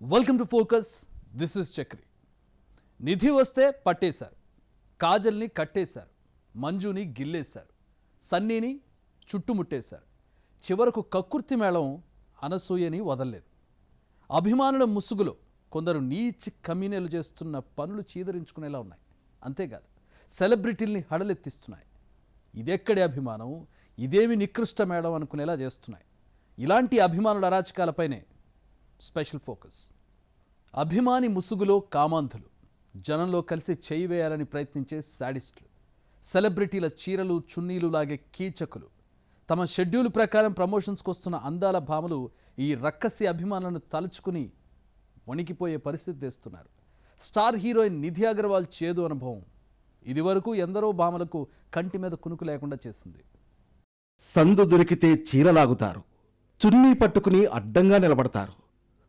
Welcome to focus. This is Chakri. Nidhi వస్తే పట్టేశారు, కాజల్ని కట్టేశారు, మంజుని గిల్లేశారు, సన్నీని చుట్టుముట్టేశారు. చివరకు కక్కుర్తి మేళం అనసూయని వదల్లేదు. అభిమానుల ముసుగులో కొందరు నీచి కమీనేలు చేస్తున్న పనులు చీదరించుకునేలా ఉన్నాయి. అంతేకాదు, సెలబ్రిటీల్ని హడలెత్తిస్తున్నాయి. ఇదెక్కడి అభిమానం, ఇదేమి నికృష్ట మేడం అనుకునేలా చేస్తున్నాయి. ఇలాంటి అభిమానుల అరాచకాలపైనే స్పెషల్ ఫోకస్. అభిమాని ముసుగులో కామాంధులు, జనంలో కలిసి చేయి వేయాలని ప్రయత్నించే శాడిస్టులు, సెలబ్రిటీల చీరలు చున్నీలు లాగే కీచకులు, తమ షెడ్యూల్ ప్రకారం ప్రమోషన్స్కి వస్తున్న అందాల భామలు ఈ రక్కసి అభిమానులను తలుచుకుని వణికిపోయే పరిస్థితి తెస్తున్నారు. స్టార్ హీరోయిన్ నిధి అగర్వాల్ చేదు అనుభవం ఇదివరకు ఎందరో భామలకు కంటి మీద కునుకు లేకుండా చేసింది. సందు దొరికితే చీరలాగుతారు, చున్నీ పట్టుకుని అడ్డంగా నిలబడతారు,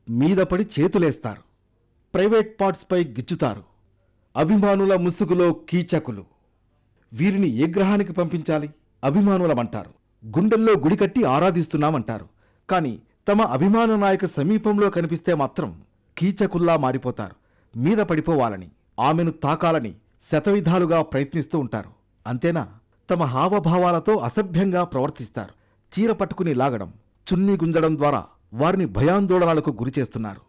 మీద పడి చేతులేస్తారు, ప్రైవేట్ పార్ట్స్పై గిచ్చుతారు. అభిమానుల ముసుగులో కీచకులు. వీరిని ఏ గ్రహానికి పంపించాలి? అభిమానులమంటారు. గుండెల్లో గుడి కట్టి ఆరాధిస్తున్నామంటారు. కానీ తమ అభిమాన నాయక సమీపంలో కనిపిస్తే మాత్రం కీచకుల్లా మారిపోతారు. మీద పడిపోవాలని, ఆమెను తాకాలని శతవిధాలుగా ప్రయత్నిస్తూ ఉంటారు. అంతేనా, తమ హావభావాలతో అసభ్యంగా ప్రవర్తిస్తారు. చీర పట్టుకుని లాగడం, చున్నీ గుంజడం ద్వారా వారిని భయాందోళనలకు గురిచేస్తున్నారు.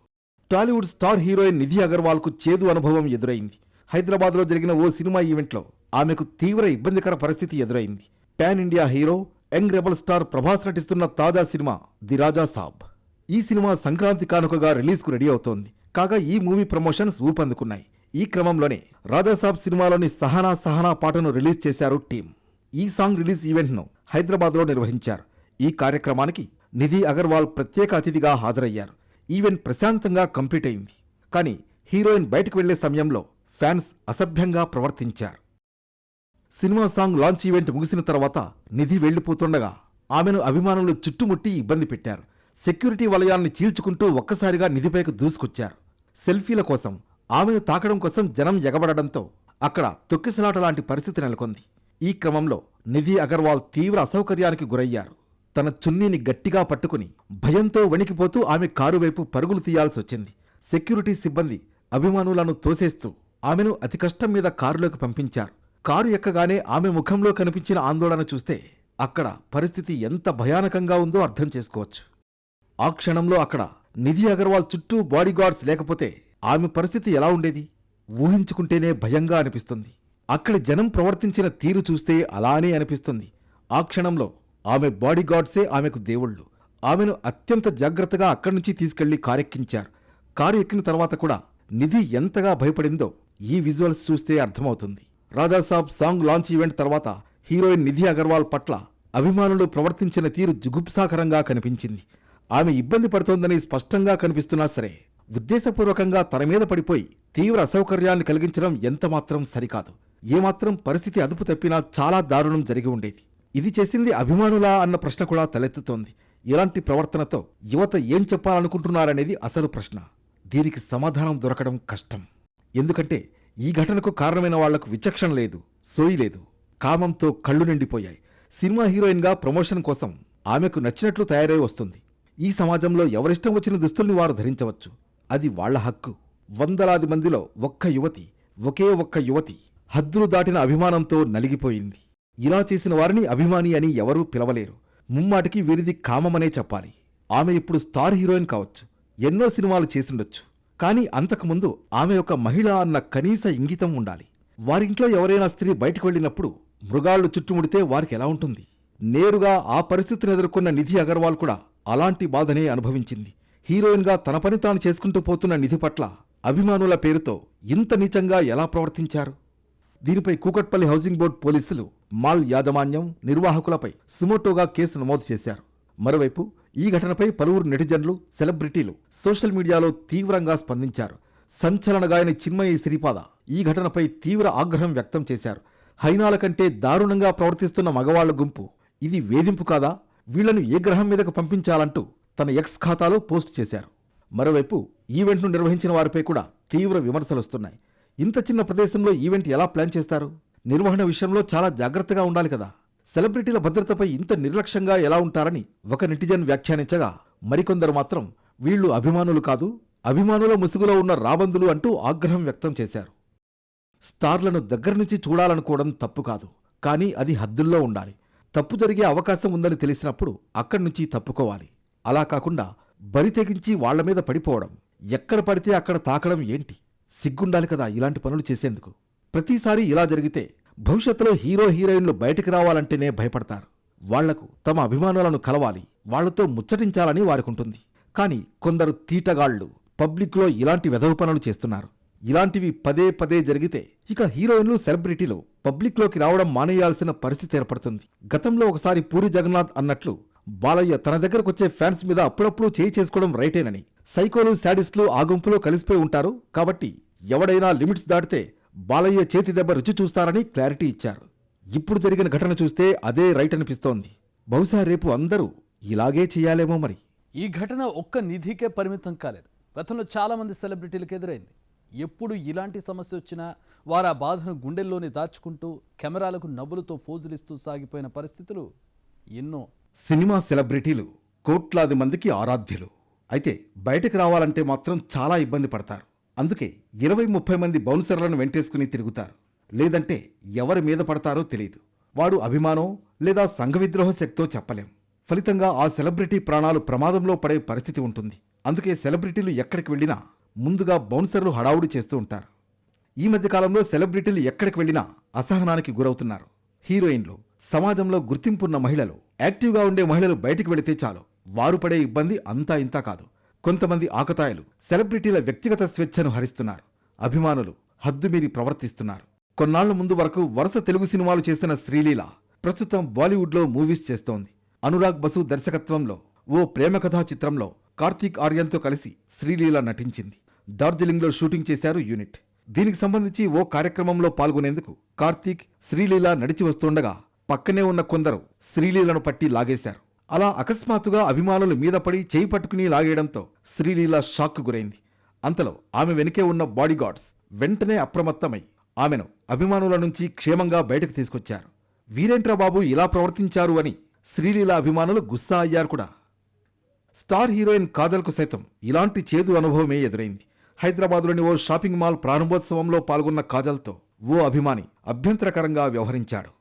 టాలీవుడ్ స్టార్ హీరోయిన్ నిధి అగర్వాల్కు చేదు అనుభవం ఎదురైంది. హైదరాబాద్లో జరిగిన ఓ సినిమా ఈవెంట్లో ఆమెకు తీవ్ర ఇబ్బందికర పరిస్థితి ఎదురైంది. Pan India hero, young rebel star Prabhas నటిస్తున్న తాజా సినిమా ది రాజా సాబ్. ఈ సినిమా సంక్రాంతి కానుకగా రిలీజ్కు రెడీ అవుతోంది. కాగా ఈ మూవీ ప్రమోషన్స్ ఊపందుకున్నాయి. ఈ క్రమంలోనే రాజాసాబ్ సినిమాలోని సహనా సహనా పాటను రిలీజ్ చేశారు టీం. ఈ సాంగ్ రిలీజ్ ఈవెంట్ను హైదరాబాద్లో నిర్వహించారు. ఈ కార్యక్రమానికి నిధి అగర్వాల్ ప్రత్యేక అతిథిగా హాజరయ్యారు. ఈవెంట్ ప్రశాంతంగా కంప్లీట్ అయింది. కానీ హీరోయిన్ బయటకు వెళ్లే సమయంలో ఫ్యాన్స్ అసభ్యంగా ప్రవర్తించారు. సినిమా సాంగ్ లాంచ్ ఈవెంట్ ముగిసిన తర్వాత నిధి వెళ్లిపోతుండగా ఆమెను అభిమానులు చుట్టుముట్టి ఇబ్బంది పెట్టారు. సెక్యూరిటీ వలయాన్ని చీల్చుకుంటూ ఒక్కసారిగా నిధిపైకి దూసుకొచ్చారు. సెల్ఫీల కోసం, ఆమెను తాకడం కోసం జనం ఎగబడడంతో అక్కడ తొక్కిసలాట లాంటి పరిస్థితి నెలకొంది. ఈ క్రమంలో నిధి అగర్వాల్ తీవ్ర అసౌకర్యానికి గురయ్యారు. తన చున్నీని గట్టిగా పట్టుకుని భయంతో వణికిపోతూ ఆమె కారు వైపు పరుగులు తీయాల్సొచ్చింది. సెక్యూరిటీ సిబ్బంది అభిమానులను తోసేస్తూ ఆమెను అతి కష్టం మీద కారులోకి పంపించారు. కారు ఎక్కగానే ఆమె ముఖంలో కనిపించిన ఆందోళన చూస్తే అక్కడ పరిస్థితి ఎంత భయానకంగా ఉందో అర్థం చేసుకోవచ్చు. ఆ క్షణంలో అక్కడ నిధి అగర్వాల్ చుట్టూ బాడీగార్డ్స్ లేకపోతే ఆమె పరిస్థితి ఎలా ఉండేది? ఊహించుకుంటేనే భయంగా అనిపిస్తుంది. అక్కడి జనం ప్రవర్తించిన తీరు చూస్తే అలానే అనిపిస్తుంది. ఆ క్షణంలో ఆమె బాడీగార్డ్సే ఆమెకు దేవుళ్ళు. ఆమెను అత్యంత జాగ్రత్తగా అక్కడి నుంచి తీసుకెళ్లి కారెక్కించారు. కారు ఎక్కిన తర్వాత కూడా నిధి ఎంతగా భయపడిందో ఈ విజువల్స్ చూస్తే అర్థమవుతుంది. రాజాసాబ్ సాంగ్ లాంచ్ ఈవెంట్ తర్వాత హీరోయిన్ నిధి అగర్వాల్ పట్ల అభిమానులు ప్రవర్తించిన తీరు జుగుప్సాకరంగా కనిపించింది. ఆమె ఇబ్బంది పడుతోందని స్పష్టంగా కనిపిస్తున్నా సరే, ఉద్దేశపూర్వకంగా తన మీద పడిపోయి తీవ్ర అసౌకర్యాన్ని కలిగించడం ఎంతమాత్రం సరికాదు. ఏమాత్రం పరిస్థితి అదుపు తప్పినా చాలా దారుణం జరిగి ఉండేది. ఇది చేసింది అభిమానులా అన్న ప్రశ్న కూడా తలెత్తుతోంది. ఇలాంటి ప్రవర్తనతో యువత ఏం చెప్పాలనుకుంటున్నారనేది అసలు ప్రశ్న. దీనికి సమాధానం దొరకడం కష్టం. ఎందుకంటే ఈ ఘటనకు కారణమైన వాళ్లకు విచక్షణ లేదు, సోయి లేదు. కామంతో కళ్ళు నిండిపోయాయి. సినిమా హీరోయిన్గా ప్రమోషన్ కోసం ఆమెకు నచ్చినట్లు తయారై వస్తుంది. ఈ సమాజంలో ఎవరిష్టం వచ్చిన దుస్తుల్ని వారు ధరించవచ్చు. అది వాళ్ల హక్కు. వందలాది మందిలో ఒకే ఒక్క యువతి హద్దులు దాటిన అభిమానంతో నలిగిపోయింది. ఇలా చేసిన వారిని అభిమాని అని ఎవరూ పిలవలేరు. ముమ్మాటికి వీరిది కామమనే చెప్పాలి. ఆమె ఇప్పుడు స్టార్ హీరోయిన్ కావచ్చు, ఎన్నో సినిమాలు చేసుండొచ్చు. కానీ అంతకుముందు ఆమె ఒక మహిళ అన్న కనీస ఇంగితం ఉండాలి. వారింట్లో ఎవరైనా స్త్రీ బయటకు వెళ్లినప్పుడు మృగాళ్లు చుట్టుముడితే వారికి ఎలా ఉంటుంది? నేరుగా ఆ పరిస్థితిని ఎదుర్కొన్న నిధి అగర్వాల్ కూడా అలాంటి బాధనే అనుభవించింది. హీరోయిన్గా తన పని తాను చేసుకుంటూ పోతున్న నిధి పట్ల అభిమానుల పేరుతో ఇంత నీచంగా ఎలా ప్రవర్తించారు? దీనిపై కూకట్పల్లి హౌసింగ్ బోర్డు పోలీసులు మాల్ యాజమాన్యం, నిర్వాహకులపై సుమోటోగా కేసు నమోదు చేశారు. మరోవైపు ఈ ఘటనపై పలువురు నెటిజన్లు, సెలబ్రిటీలు సోషల్ మీడియాలో తీవ్రంగా స్పందించారు. సంచలన గాయని చిన్మయి శ్రీపాద ఈ ఘటనపై తీవ్ర ఆగ్రహం వ్యక్తం చేశారు. హైనాల కంటే దారుణంగా ప్రవర్తిస్తున్న మగవాళ్ల గుంపు, ఇది వేధింపు కాదా? వీళ్లను ఏ గ్రహం మీదకు పంపించాలంటూ తన ఎక్స్ ఖాతాలో పోస్ట్ చేశారు. మరోవైపు ఈవెంట్ను నిర్వహించిన వారిపై కూడా తీవ్ర విమర్శలొస్తున్నాయి. ఇంత చిన్న ప్రదేశంలో ఈవెంట్ ఎలా ప్లాన్ చేస్తారు? నిర్వహణ విషయంలో చాలా జాగ్రత్తగా ఉండాలి కదా. సెలబ్రిటీల భద్రతపై ఇంత నిర్లక్ష్యంగా ఎలా ఉంటారని ఒక నెటిజన్ వ్యాఖ్యానించగా, మరికొందరు మాత్రం వీళ్లు అభిమానులు కాదు, అభిమానుల ముసుగులో ఉన్న రాబందులు అంటూ ఆగ్రహం వ్యక్తం చేశారు. స్టార్లను దగ్గర నుంచి చూడాలనుకోవడం తప్పు కాదు, కానీ అది హద్దుల్లో ఉండాలి. తప్పు జరిగే అవకాశం ఉందని తెలిసినప్పుడు అక్కడి నుంచి తప్పుకోవాలి. అలా కాకుండా బరి తెగించి వాళ్ల మీద పడిపోవడం, ఎక్కడ పడితే అక్కడ తాకడం ఏంటి? సిగ్గుండాలి కదా ఇలాంటి పనులు చేసేందుకు. ప్రతిసారి ఇలా జరిగితే భవిష్యత్తులో హీరో హీరోయిన్లు బయటికి రావాలంటేనే భయపడతారు. వాళ్లకు తమ అభిమానులను కలవాలి, వాళ్లతో ముచ్చటించాలని వారికుంటుంది. కానీ కొందరు తీటగాళ్లు పబ్లిక్లో ఇలాంటి వెధవ పనులు చేస్తున్నారు. ఇలాంటివి పదే పదే జరిగితే ఇక హీరోయిన్లు సెలబ్రిటీలు పబ్లిక్లోకి రావడం మానేయాల్సిన పరిస్థితి ఏర్పడుతుంది. గతంలో ఒకసారి పూరి జగన్నాథ్ అన్నట్లు బాలయ్య తన దగ్గరకొచ్చే ఫ్యాన్స్ మీద అప్పుడప్పుడు చేయి చేసుకోవడం రైటేనని, సైకోలు శాడిస్టులు ఆ గుంపులో కలిసిపోయి ఉంటారు కాబట్టి ఎవడైనా లిమిట్స్ దాటితే బాలయ్య చేతి దెబ్బ రుచి చూస్తారని క్లారిటీ ఇచ్చారు. ఇప్పుడు జరిగిన ఘటన చూస్తే అదే రైట్ అనిపిస్తోంది. బహుశా రేపు అందరూ ఇలాగే చేయాలేమో మరి. ఈ ఘటన ఒక్క నిధికే పరిమితం కాలేదు. గతంలో చాలామంది సెలబ్రిటీలకు ఎదురైంది. ఎప్పుడు ఇలాంటి సమస్య వచ్చినా వారు ఆ బాధను గుండెల్లోనే దాచుకుంటూ కెమెరాలకు నవ్వులతో ఫోజులిస్తూ సాగిపోయిన పరిస్థితులు ఎన్నో. సినిమా సెలబ్రిటీలు కోట్లాది మందికి ఆరాధ్యులు. అయితే బయటకు రావాలంటే మాత్రం చాలా ఇబ్బంది పడతారు. అందుకే 20-30 మంది బౌన్సర్లను వెంటేసుకుని తిరుగుతారు. లేదంటే ఎవరి మీద పడతారో తెలియదు. వాడు అభిమానం లేదా సంఘ విద్రోహ శక్తో చెప్పలేం. ఫలితంగా ఆ సెలబ్రిటీ ప్రాణాలు ప్రమాదంలో పడే పరిస్థితి ఉంటుంది. అందుకే సెలబ్రిటీలు ఎక్కడికి వెళ్ళినా ముందుగా బౌన్సర్లు హడావుడి చేస్తూ ఉంటారు. ఈ మధ్యకాలంలో సెలబ్రిటీలు ఎక్కడికి వెళ్ళినా అసహనానికి గురవుతున్నారు. హీరోయిన్లు, సమాజంలో గుర్తింపున్న మహిళలు, యాక్టివ్గా ఉండే మహిళలు బయటికి వెళితే చాలు వారు పడే ఇబ్బంది అంతా ఇంతా కాదు. కొంతమంది ఆకతాయిలు సెలబ్రిటీల వ్యక్తిగత స్వేచ్ఛను హరిస్తున్నారు. అభిమానులు హద్దుమీరి ప్రవర్తిస్తున్నారు. కొన్నాళ్ల ముందు వరకు వరుస తెలుగు సినిమాలు చేసిన శ్రీలీల ప్రస్తుతం బాలీవుడ్లో మూవీస్ చేస్తోంది. అనురాగ్ బసు దర్శకత్వంలో ఓ ప్రేమకథా చిత్రంలో కార్తీక్ ఆర్యన్తో కలిసి శ్రీలీల నటించింది. డార్జిలింగ్లో షూటింగ్ చేశారు యూనిట్. దీనికి సంబంధించి ఓ కార్యక్రమంలో పాల్గొనేందుకు కార్తీక్, శ్రీలీల నడిచి వస్తుండగా పక్కనే ఉన్న కొందరు శ్రీలీలను పట్టి లాగేశారు. అలా అకస్మాత్తుగా అభిమానుల మీద పడి చేయి పట్టుకుని లాగేయడంతో శ్రీలీల షాక్కు గురైంది. అంతలో ఆమె వెనుకే ఉన్న బాడీగార్డ్స్ వెంటనే అప్రమత్తమై ఆమెను అభిమానుల నుంచి క్షేమంగా బయటకు తీసుకొచ్చారు. వీరేంట్రా బాబు ఇలా ప్రవర్తించారు అని శ్రీలీల అభిమానులు గుస్సా అయ్యారు కూడా. స్టార్ హీరోయిన్ కాజల్కు సైతం ఇలాంటి చేదు అనుభవమే ఎదురైంది. హైదరాబాద్లోని ఓ షాపింగ్ మాల్ ప్రారంభోత్సవంలో పాల్గొన్న కాజల్తో ఓ అభిమాని అభ్యంతరకరంగా వ్యవహరించాడు.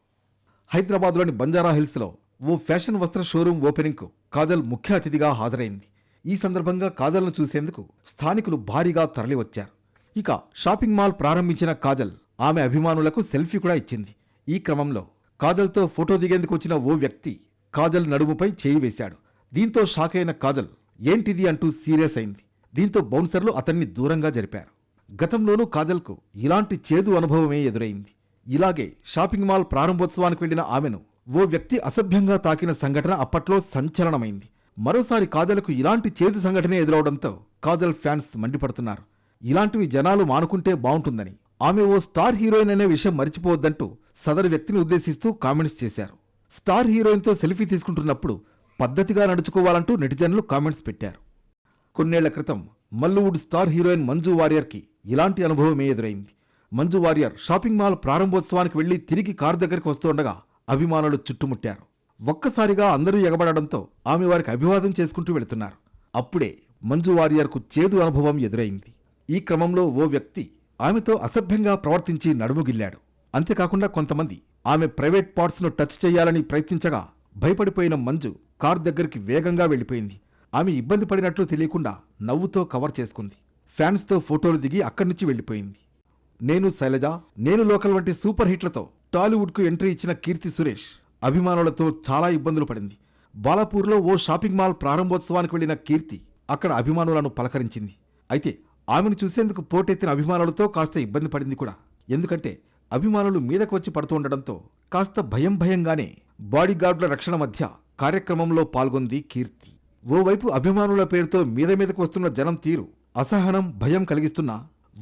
హైదరాబాద్లోని బంజారాహిల్స్లో ఓ ఫ్యాషన్ వస్త్ర షోరూం ఓపెనింగ్కు కాజల్ ముఖ్య అతిథిగా హాజరైంది. ఈ సందర్భంగా కాజల్ను చూసేందుకు స్థానికులు భారీగా తరలివచ్చారు. ఇక షాపింగ్ మాల్ ప్రారంభించిన కాజల్ ఆమె అభిమానులకు సెల్ఫీ కూడా ఇచ్చింది. ఈ క్రమంలో కాజల్తో ఫోటో దిగేందుకు వచ్చిన ఓ వ్యక్తి కాజల్ నడుముపై చేయి వేశాడు. దీంతో షాక్ అయిన కాజల్ ఏంటిది అంటూ సీరియస్ అయింది. దీంతో బౌన్సర్లు అతన్ని దూరంగా జరిపారు. గతంలోనూ కాజల్కు ఇలాంటి చేదు అనుభవమే ఎదురైంది. ఇలాగే షాపింగ్ మాల్ ప్రారంభోత్సవానికి వెళ్లిన ఆమెను ఓ వ్యక్తి అసభ్యంగా తాకిన సంఘటన అప్పట్లో సంచలనమైంది. మరోసారి కాజల్కు ఇలాంటి చేదు సంఘటనే ఎదురవడంతో కాజల్ ఫ్యాన్స్ మండిపడుతున్నారు. ఇలాంటివి జనాలు మానుకుంటే బావుంటుందని, ఆమె ఓ స్టార్ హీరోయిన్ అనే విషయం మరిచిపోవద్దంటూ సదరు వ్యక్తిని ఉద్దేశిస్తూ కామెంట్స్ చేశారు. స్టార్ హీరోయిన్తో సెల్ఫీ తీసుకుంటున్నప్పుడు పద్ధతిగా నడుచుకోవాలంటూ నెటిజన్లు కామెంట్స్ పెట్టారు. కొన్నేళ్ల క్రితం మల్లీవుడ్ స్టార్ హీరోయిన్ మంజు వారియర్కి ఇలాంటి అనుభవమే ఎదురైంది. మంజు వారియర్ షాపింగ్ మాల్ ప్రారంభోత్సవానికి వెళ్లి తిరిగి కారు దగ్గరికి వస్తుండగా అభిమానులు చుట్టుముట్టారు. ఒక్కసారిగా అందరూ ఎగబడడంతో ఆమె వారికి అభివాదం చేసుకుంటూ వెళుతున్నారు. అప్పుడే మంజు వారియర్కు చేదు అనుభవం ఎదురైంది. ఈ క్రమంలో ఓ వ్యక్తి ఆమెతో అసభ్యంగా ప్రవర్తించి నడుముగిల్లాడు. అంతేకాకుండా కొంతమంది ఆమె ప్రైవేట్ పార్ట్స్ను టచ్ చేయాలని ప్రయత్నించగా భయపడిపోయిన మంజు కారు దగ్గరికి వేగంగా వెళ్లిపోయింది. ఆమె ఇబ్బంది పడినట్లు తెలియకుండా నవ్వుతో కవర్ చేసుకుంది. ఫ్యాన్స్తో ఫోటోలు దిగి అక్కడి నుంచి వెళ్లిపోయింది. నేను శైలజ, నేను లోకల్ వంటి సూపర్ హిట్లతో టాలీవుడ్కు ఎంట్రీ ఇచ్చిన కీర్తి సురేష్ అభిమానులతో చాలా ఇబ్బందులు పడింది. బాలాపూర్లో ఓ షాపింగ్ మాల్ ప్రారంభోత్సవానికి వెళ్లిన కీర్తి అక్కడ అభిమానులను పలకరించింది. అయితే ఆమెను చూసేందుకు పోటెత్తిన అభిమానులతో కాస్త ఇబ్బంది పడింది కూడా. ఎందుకంటే అభిమానులు మీదకు వచ్చి పడుతూ ఉండడంతో కాస్త భయంగానే బాడీగార్డుల రక్షణ మధ్య కార్యక్రమంలో పాల్గొంది కీర్తి. ఓవైపు అభిమానుల పేరుతో మీదకు వస్తున్న జనం తీరు అసహనం, భయం కలిగిస్తున్నా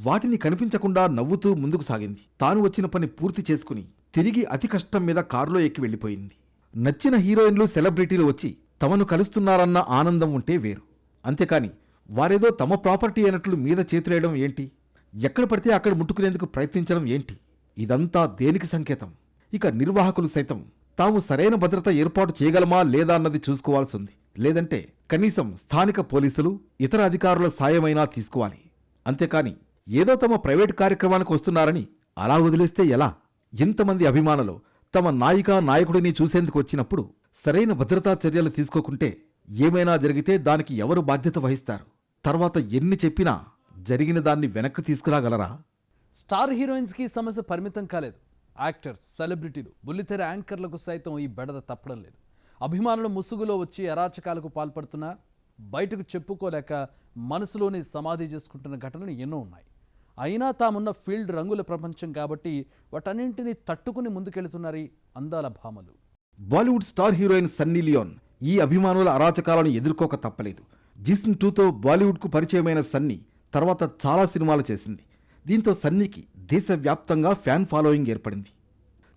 వాటిని కనిపించకుండా నవ్వుతూ ముందుకు సాగింది. తాను వచ్చిన పని పూర్తి చేసుకుని తిరిగి అతి కష్టం మీద కారులో ఎక్కి వెళ్లిపోయింది. నచ్చిన హీరోయిన్లు, సెలబ్రిటీలు వచ్చి తమను కలుస్తున్నారన్న ఆనందం ఉంటే వేరు. అంతేకాని వారేదో తమ ప్రాపర్టీ అయినట్లు మీద చేతులేయడం ఏంటి? ఎక్కడ పడితే అక్కడ ముట్టుకునేందుకు ప్రయత్నించడం ఏంటి? ఇదంతా దేనికి సంకేతం? ఇక నిర్వాహకులు సైతం తాము సరైన భద్రత ఏర్పాటు చేయగలమా లేదా అన్నది చూసుకోవాల్సి ఉంది. లేదంటే కనీసం స్థానిక పోలీసులు ఇతర అధికారుల సాయమైనా తీసుకోవాలి. అంతేకాని ఏదో తమ ప్రైవేట్ కార్యక్రమానికి వస్తున్నారని అలా వదిలేస్తే ఎలా? ఇంతమంది అభిమానులు తమ నాయకుడిని చూసేందుకు వచ్చినప్పుడు సరైన భద్రతా చర్యలు తీసుకోకుంటే ఏమైనా జరిగితే దానికి ఎవరు బాధ్యత వహిస్తారు? తర్వాత ఎన్ని చెప్పినా జరిగిన దాన్ని వెనక్కి తీసుకురాగలరా? స్టార్ హీరోయిన్స్కి ఈ సమస్య పరిమితం కాలేదు. యాక్టర్స్, సెలబ్రిటీలు, బుల్లితెర యాంకర్లకు సైతం ఈ బెడద తప్పడం లేదు. అభిమానుల ముసుగులో వచ్చి అరాచకాలకు పాల్పడుతున్నా బయటకు చెప్పుకోలేక మనసులోనే సమాధి చేసుకుంటున్న ఘటనలు ఎన్నో ఉన్నాయి. అయినా తామున్న ఫీల్డ్ రంగుల ప్రపంచం కాబట్టి వాటన్నింటినీ తట్టుకుని ముందుకెళ్తున్నారు అందాల భామలు. బాలీవుడ్ స్టార్ హీరోయిన్ సన్నీ లియోన్ ఈ అభిమానుల అరాచకాలను ఎదుర్కోక తప్పలేదు. జిస్మ్ 2తో బాలీవుడ్కు పరిచయమైన సన్నీ తర్వాత చాలా సినిమాలు చేసింది. దీంతో సన్నీకి దేశవ్యాప్తంగా ఫ్యాన్ ఫాలోయింగ్ ఏర్పడింది.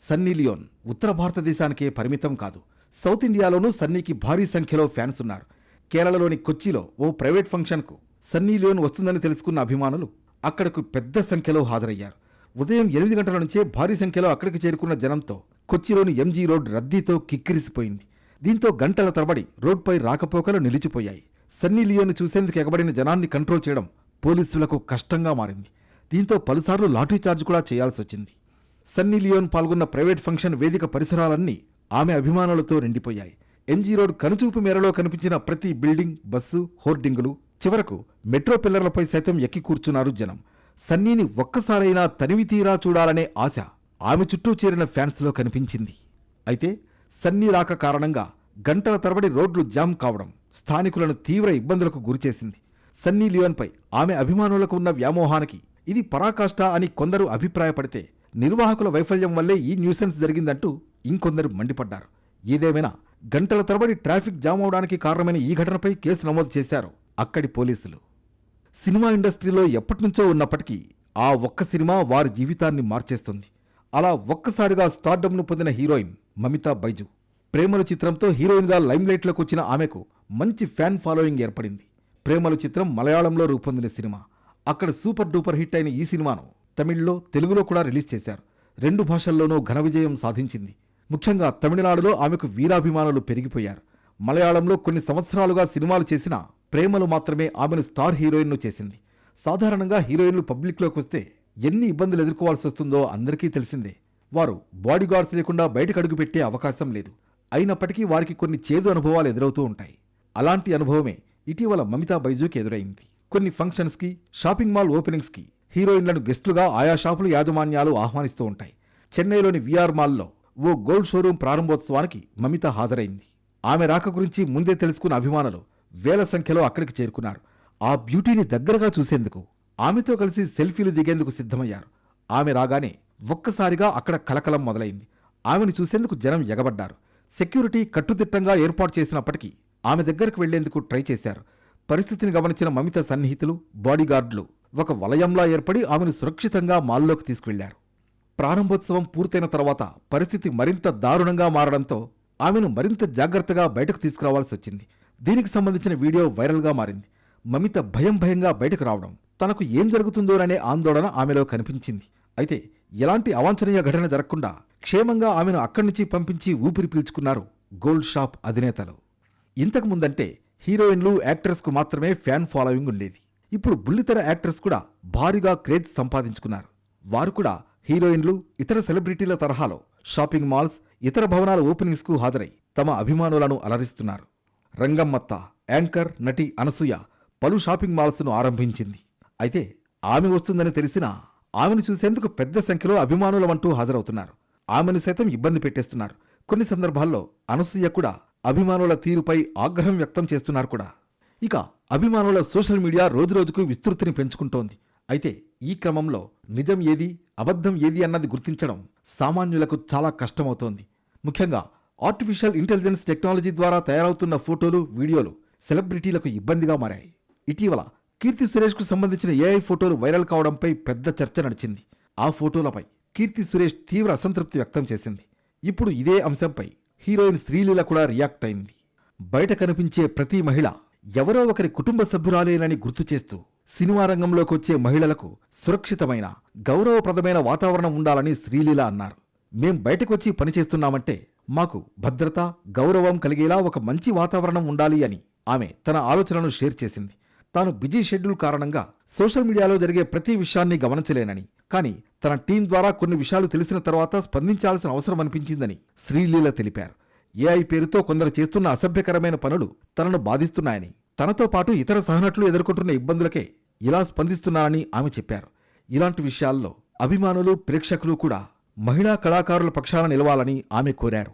సన్నీ లియోన్ ఉత్తర భారతదేశానికే పరిమితం కాదు, సౌత్ ఇండియాలోనూ సన్నీకి భారీ సంఖ్యలో ఫ్యాన్స్ ఉన్నారు. కేరళలోని కొచ్చిలో ఓ ప్రైవేట్ ఫంక్షన్కు సన్నీ లియోన్ వస్తుందని తెలుసుకున్న అభిమానులు అక్కడకు పెద్ద సంఖ్యలో హాజరయ్యారు. ఉదయం 8 గంటల నుంచే భారీ సంఖ్యలో అక్కడికి చేరుకున్న జనంతో కొచ్చిలోని ఎంజీ రోడ్ రద్దీతో కిక్కిరిసిపోయింది. దీంతో గంటల తరబడి రోడ్పై రాకపోకలు నిలిచిపోయాయి. సన్నీ లియోన్ చూసేందుకు ఎగబడిన జనాన్ని కంట్రోల్ చేయడం పోలీసులకు కష్టంగా మారింది. దీంతో పలుసార్లు లాఠీచార్జ్ కూడా చేయాల్సొచ్చింది. సన్నీ లియోన్ పాల్గొన్న ప్రైవేట్ ఫంక్షన్ వేదిక పరిసరాలన్నీ ఆమె అభిమానులతో నిండిపోయాయి. ఎంజీ రోడ్ కనుచూపు మేరలో కనిపించిన ప్రతి బిల్డింగ్, బస్సు, హోర్డింగులు, చివరకు మెట్రో పిల్లర్లపై సైతం ఎక్కి కూర్చున్నారు జనం. సన్నీని ఒక్కసారైనా తనివి తీరా చూడాలనే ఆశ ఆమె చుట్టూ చేరిన ఫ్యాన్స్లో కనిపించింది. అయితే సన్నీ రాక కారణంగా గంటల తరబడి రోడ్లు జామ్ కావడం స్థానికులను తీవ్ర ఇబ్బందులకు గురిచేసింది. సన్నీ లియోన్పై ఆమె అభిమానులకు ఉన్న వ్యామోహానికి ఇది పరాకాష్ఠ అని కొందరు అభిప్రాయపడితే, నిర్వాహకుల వైఫల్యం వల్లే ఈ న్యూసెన్స్ జరిగిందంటూ ఇంకొందరు మండిపడ్డారు. ఏదేమైనా గంటల తరబడి ట్రాఫిక్ జామ్ అవడానికి కారణమైన ఈ ఘటనపై కేసు నమోదు చేశారు అక్కడి పోలీసులు. సినిమా ఇండస్ట్రీలో ఎప్పటినుంచో ఉన్నప్పటికీ ఆ ఒక్క సినిమా వారి జీవితాన్ని మార్చేస్తుంది. అలా ఒక్కసారిగా స్టార్డమ్ను పొందిన హీరోయిన్ మమితా బైజు. ప్రేమలు చిత్రంతో హీరోయిన్గా లైమ్లైట్లోకి వచ్చిన ఆమెకు మంచి ఫ్యాన్ ఫాలోయింగ్ ఏర్పడింది. ప్రేమలు చిత్రం మలయాళంలో రూపొందిన సినిమా. అక్కడ సూపర్ డూపర్ హిట్ అయిన ఈ సినిమాను తమిళ్లో, తెలుగులో కూడా రిలీజ్ చేశారు. 2 భాషల్లోనూ ఘన విజయం సాధించింది. ముఖ్యంగా తమిళనాడులో ఆమెకు వీరాభిమానులు పెరిగిపోయారు. మలయాళంలో కొన్ని సంవత్సరాలుగా సినిమాలు చేసినా ప్రేమలు మాత్రమే ఆమెను స్టార్ హీరోయిన్ను చేసింది. సాధారణంగా హీరోయిన్లు పబ్లిక్లోకి వస్తే ఎన్ని ఇబ్బందులు ఎదుర్కోవాల్సి వస్తుందో అందరికీ తెలిసిందే. వారు బాడీగార్డ్స్ లేకుండా బయటకు అడుగుపెట్టే అవకాశం లేదు. అయినప్పటికీ వారికి కొన్ని చేదు అనుభవాలు ఎదురవుతూ ఉంటాయి. అలాంటి అనుభవమే ఇటీవల మమితా బైజుకి ఎదురైంది. కొన్ని ఫంక్షన్స్కి, షాపింగ్ మాల్ ఓపెనింగ్స్కి హీరోయిన్లను గెస్టులుగా ఆయా షాపుల యాజమాన్యాలు ఆహ్వానిస్తూ ఉంటాయి. చెన్నైలోని విఆర్ మాల్లో ఓ గోల్డ్ షోరూం ప్రారంభోత్సవానికి మమిత హాజరైంది. ఆమె రాక గురించి ముందే తెలుసుకున్న అభిమానులు వేల సంఖ్యలో అక్కడికి చేరుకున్నారు. ఆ బ్యూటీని దగ్గరగా చూసేందుకు, ఆమెతో కలిసి సెల్ఫీలు దిగేందుకు సిద్ధమయ్యారు. ఆమె రాగానే ఒక్కసారిగా అక్కడ కలకలం మొదలైంది. ఆమెను చూసేందుకు జనం ఎగబడ్డారు. సెక్యూరిటీ కట్టుదిట్టంగా ఏర్పాటు చేసినప్పటికీ ఆమె దగ్గరకు వెళ్లేందుకు ట్రై చేశారు. పరిస్థితిని గమనించిన మమిత సన్నిహితులు, బాడీగార్డులు ఒక వలయంలా ఏర్పడి ఆమెను సురక్షితంగా మాల్లోకి తీసుకువెళ్లారు. ప్రారంభోత్సవం పూర్తయిన తర్వాత పరిస్థితి మరింత దారుణంగా మారడంతో ఆమెను మరింత జాగ్రత్తగా బయటకు తీసుకురావాల్సి వచ్చింది. దీనికి సంబంధించిన వీడియో వైరల్గా మారింది. మమిత భయంగా బయటకు రావడం, తనకు ఏం జరుగుతుందోననే ఆందోళన ఆమెలో కనిపించింది. అయితే ఎలాంటి అవాంఛనీయ ఘటన జరగకుండా క్షేమంగా ఆమెను అక్కడి నుంచి పంపించి ఊపిరి పీల్చుకున్నారు గోల్డ్ షాప్ అధినేతలు. ఇంతకు ముందంటే హీరోయిన్లు, యాక్టర్స్కు మాత్రమే ఫ్యాన్ ఫాలోయింగ్ ఉండేది. ఇప్పుడు బుల్లితెర యాక్టర్స్ కూడా భారీగా క్రేజ్ సంపాదించుకున్నారు. వారు కూడా హీరోయిన్లు, ఇతర సెలబ్రిటీల తరహాలో షాపింగ్ మాల్స్, ఇతర భవనాల ఓపెనింగ్స్కు హాజరై తమ అభిమానులను అలరిస్తున్నారు. రంగమ్మత్త, యాంకర్ నటి అనసూయ పలు షాపింగ్ మాల్స్ను ఆరంభించింది. అయితే ఆమె వస్తుందని తెలిసినా ఆమెను చూసేందుకు పెద్ద సంఖ్యలో అభిమానులమంటూ హాజరవుతున్నారు. ఆమెను సైతం ఇబ్బంది పెట్టేస్తున్నారు. కొన్ని సందర్భాల్లో అనసూయ కూడా అభిమానుల తీరుపై ఆగ్రహం వ్యక్తం చేస్తున్నారు కూడా. ఇక అభిమానుల సోషల్ మీడియా రోజురోజుకు విస్తృతిని పెంచుకుంటోంది. అయితే ఈ క్రమంలో నిజం ఏది, అబద్ధం ఏది అన్నది గుర్తించడం సామాన్యులకు చాలా కష్టమవుతోంది. ముఖ్యంగా ఆర్టిఫిషియల్ ఇంటెలిజెన్స్ టెక్నాలజీ ద్వారా తయారవుతున్న ఫోటోలు, వీడియోలు సెలబ్రిటీలకు ఇబ్బందిగా మారాయి. ఇటీవల కీర్తి సురేష్కు సంబంధించిన ఏఐ ఫోటోలు వైరల్ కావడంపై పెద్ద చర్చ నడిచింది. ఆ ఫోటోలపై కీర్తి సురేష్ తీవ్ర అసంతృప్తి వ్యక్తం చేసింది. ఇప్పుడు ఇదే అంశంపై హీరోయిన్ శ్రీలీల కూడా రియాక్ట్ అయింది. బయట కనిపించే ప్రతి మహిళ ఎవరో ఒకరి కుటుంబ సభ్యురాలేనని గుర్తు చేస్తూ సినిమా రంగంలోకి వచ్చే మహిళలకు సురక్షితమైన, గౌరవప్రదమైన వాతావరణం ఉండాలని శ్రీలీల అన్నారు. మేం బయటకు వచ్చి పనిచేస్తున్నామంటే మాకు భద్రత, గౌరవం కలిగేలా ఒక మంచి వాతావరణం ఉండాలి అని ఆమె తన ఆలోచనను షేర్ చేసింది. తాను బిజీ షెడ్యూల్ కారణంగా సోషల్ మీడియాలో జరిగే ప్రతి విషయాన్ని గమనించలేనని, కానీ తన టీం ద్వారా కొన్ని విషయాలు తెలిసిన తర్వాత స్పందించాల్సిన అవసరం అనిపించిందని శ్రీలీల తెలిపారు. ఏఐ పేరుతో కొందరు చేస్తున్న అసభ్యకరమైన పనులు తనను బాధిస్తున్నాయని, తనతో పాటు ఇతర సహనటులు ఎదుర్కొంటున్న ఇబ్బందులకే ఇలా స్పందిస్తున్నారని ఆమె చెప్పారు. ఇలాంటి విషయాల్లో అభిమానులు, ప్రేక్షకులు కూడా మహిళా కళాకారుల పక్షాన నిలవాలని ఆమె కోరారు.